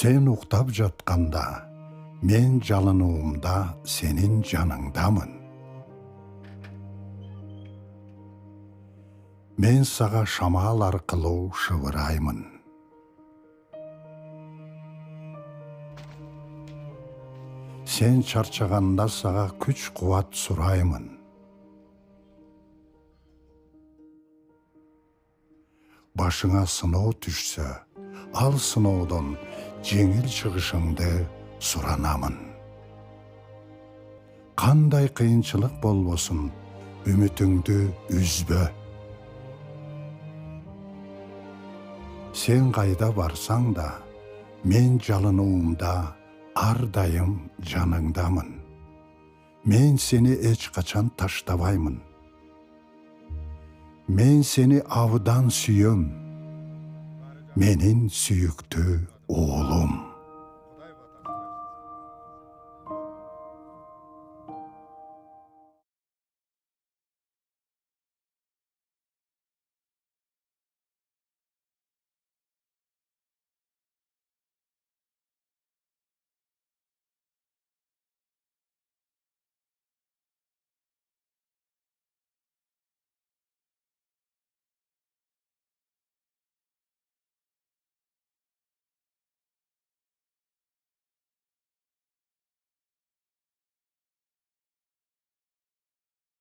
Sen uктап жатканда, мен жалынуымда сенин жаныңдамын. Мен сага шамал аркылуу шыбыраймын. Sen чарчаганда сага күч-кубат сураймын. Башыңа сыноо түшсө, ал сыноодон жеңил чыгышыңды суранамын. Кандай кыйынчылык болбосун, үмүтүңдү үзбө. Sen кайда барсаң да, мен жалынуумда ар дайым жаныңдамын. Мен сени эч качан таштабаймын. Мен сени абдан сүйөм. Менин сүйүктүү уулум.